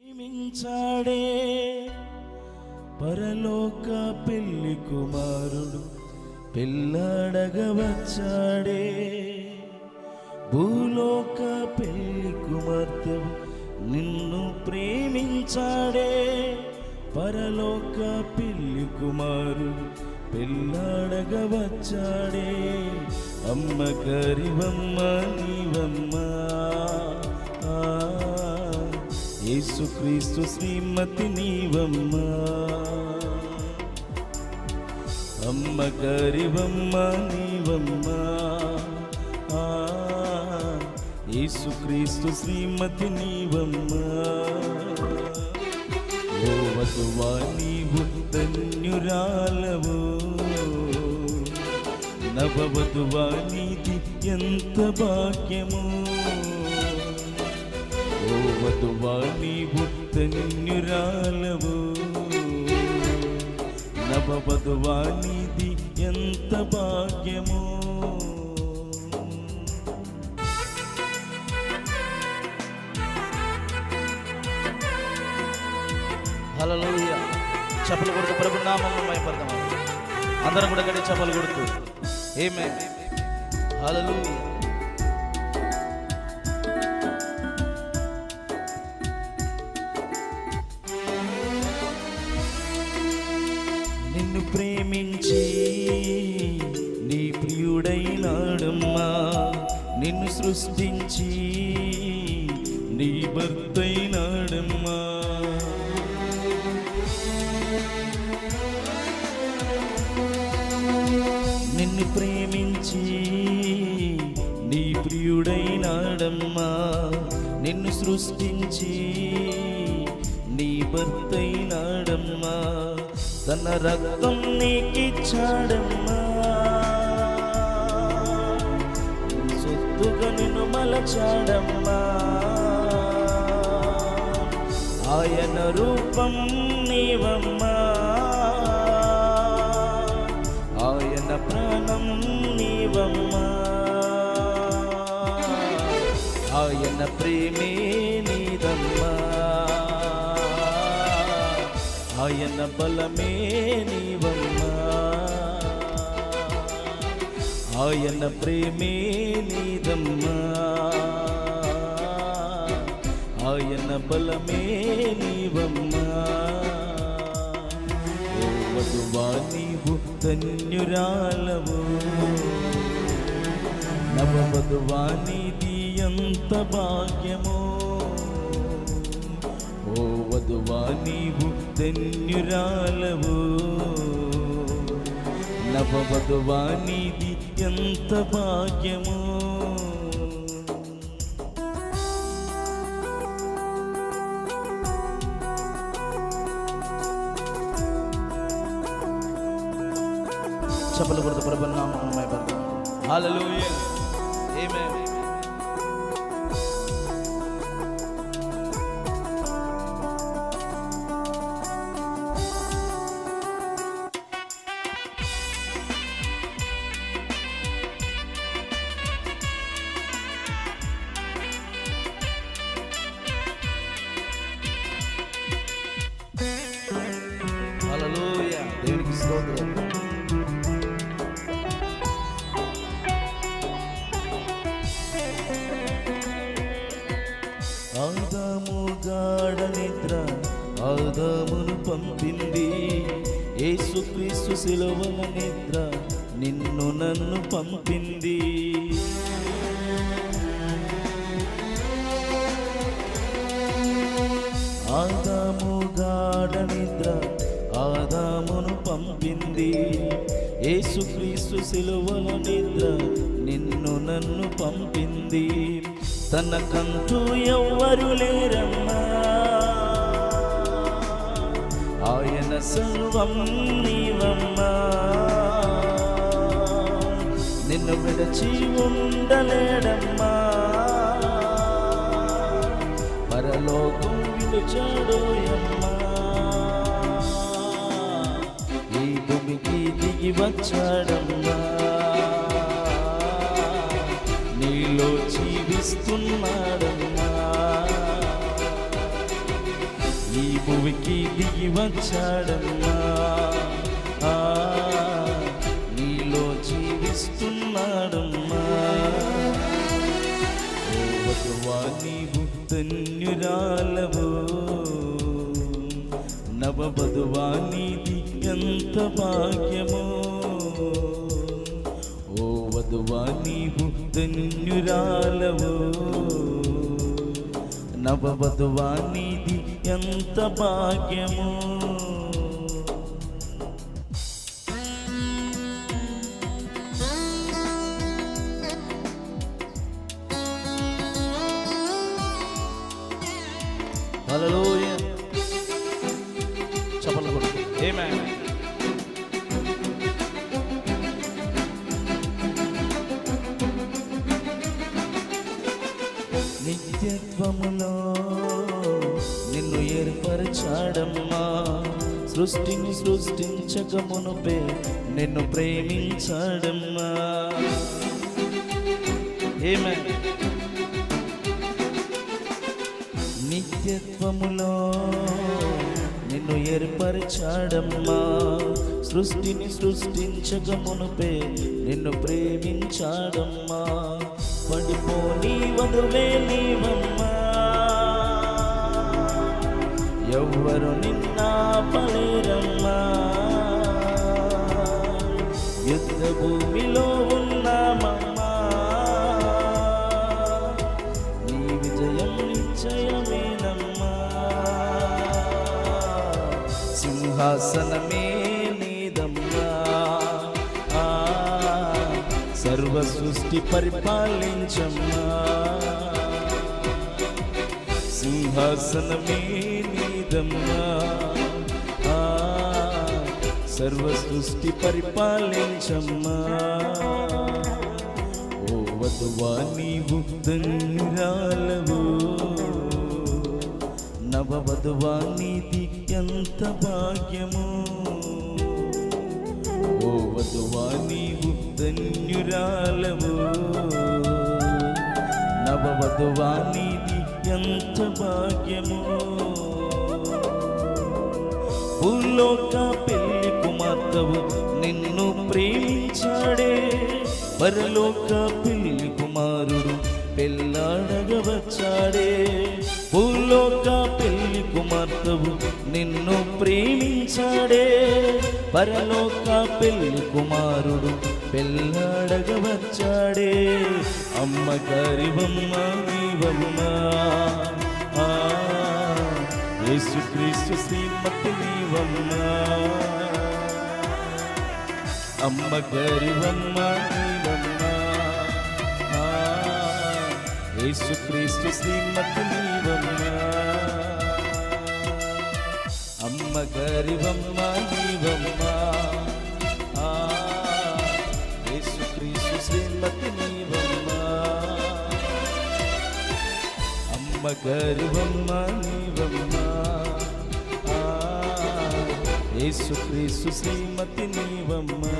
ప్రేమించాడే పరలోక పెళ్లి కుమారుడు, పెళ్ళాడగా వచ్చాడే భూలోక పెళ్లి కుమార్తె, నిన్ను ప్రేమించాడే పరలోక పెళ్లి కుమారుడు, పెళ్ళాడగా వచ్చాడే. అమ్మ కరివమ్మ నీవమ్మ, యేసుక్రీస్తు శ్రీమతి నీవమ్మ. అమ్మ గరివమ్మ నీవమ్మ, యేసుక్రీస్తు శ్రీమతి నీవమ్మ. ఓ వధువా నీవు ధన్యురాలవు, నవవధువా నీది ఎంత భాగ్యము. ఓ వధువా నీవు ధన్యురాలవు, నవవధువా నీది ఎంత భాగ్యము. హల్లెలూయా. చప్పలు కొడుతూ ప్రభు నామమును మహిమపడదాం. అందరం కూడా గట్టి చప్పలు కొడుతూ ఆమేన్. హల్లెలూయా. నిన్ను ప్రేమించి నీ ప్రియుడైనాడమ్మా, నిన్ను సృష్టించి నీ భర్తైనాడమ్మా. నిన్ను ప్రేమించి నీ ప్రియుడైనాడమ్మా, నిన్ను సృష్టించి నీ భర్తైనాడమ్మా. తన రక్తం నీకిచ్చాడమ్మా, సొత్తుగా నిన్ను మలచాడమ్మా. ఆయన రూపం నీవమ్మా, ఆయన ప్రాణం నీవమ్మా. ఆయన ప్రేమే నీదమ్మా, ఆయన బలమే నీవమ్మా. ఆయన ప్రేమే నీదమ్మా, ఆయన బలమే నీవమ్మా. ఓ వధువా నీవు ధన్యురాలవు, నవవధువా నీది ఎంత భాగ్యమో. ఓ వధువా నీవు ధన్యురాలవు, నవవధువా నీది ఎంత భాగ్యమో. చప్పలు కొడుతూ ప్రభు నామమును మహిమపడదాం. హల్లెలూయా. ఆమేన్. హల్లెలూయా. దేవునికి స్తోత్రం. ఆదాము గాఢ నిద్ర ఆదామును పంపింది, యేసుక్రీస్తు శిలువల నిద్ర నిన్ను నన్ను పంపింది. ఆదాము గాఢ నిద్ర ఆదామును పంపింది, యేసుక్రీస్తు శిలువల నిద్ర నిన్ను నన్ను పంపింది. తనకంటూ ఎవ్వరు లేరమ్మా, ఆయన సర్వం నీవమ్మా. నిన్ను విడచి ఉండలేడమ్మా, పరలోకం విడిచాడోయమ్మా. ఈ భూమికి దిగి వచ్చాడమ్మా, నీలో జీవిస్తున్నాడమ్మా. భూమికి దిగి వచ్చాడమ్మా, నీలో జీవిస్తున్నాడమ్మా. ఓ వధువా నీవు ధన్యురాలవు, నవవధువా నీది ఎంత భాగ్యమో. ఓ వధువా నీవు ధన్యురాలవు, నవవధువా నీది ఎంత భాగ్యమో. హల్లెలూయా. చప్పట్లు కొట్టు. ఆమేన్. నిత్యత్వములో నిన్ను ఏర్పరచాడమ్మా, సృష్టిని సృష్టించక మునుపే నిన్ను ప్రేమించాడమ్మా. ఆమేన్. నిత్యత్వములో నిన్ను ఏర్పరచాడమ్మా, సృష్టిని సృష్టించక మునుపే నిన్ను ప్రేమించాడమ్మా. పడిపోని వధువే నీవమ్మా, ఎవ్వరు నిన్నాపలేరమ్మా. యుద్ధ భూమిలో ఉన్నామమ్మా, నీ విజయం నిశ్చయమేనమ్మా. సింహాసనమే నీదమ్మా, సర్వ సృష్టి పరిపాలించమ్మా. సింహాసనమే నీదమ్మా, సర్వ సృష్టి పరిపాలించమ్మా. ఓ వధువా నీవు ధన్యురాలవు, నవవధువా నీది ఎంత భాగ్యమో. ఓ వధువా నీవు ధన్యురాలవు, నవవధువా నీది ఎంత భాగ్యమో. భూలోక పెళ్లి కుమార్తెవు నిన్ను ప్రేమించాడే, పరలోక పెళ్లి కుమారుడు పెళ్ళాడగ వచ్చాడే. భూలోక పెళ్లి కుమార్తెవు నిన్ను ప్రేమించాడే, పరలోక పెళ్లి కుమారుడు పెళ్ళాడగ వచ్చాడే. అమ్మ గారివమ్మ నీవమ్మా, యేసుక్రీస్తు శ్రీమతి నీవమ్మా. అమ్మ గారివమ్మ నీవమ్మా, యేసుక్రీస్తు శ్రీమతి నీవమ్మా. అమ్మ గారివమ్మ నీవమ్మా, యేసుక్రీస్తు శ్రీమతి నీవమ్మా. అమ్మ గారివమ్మ నీవమ్మా, యేసుక్రీస్తు శ్రీమతి నీవమ్మా.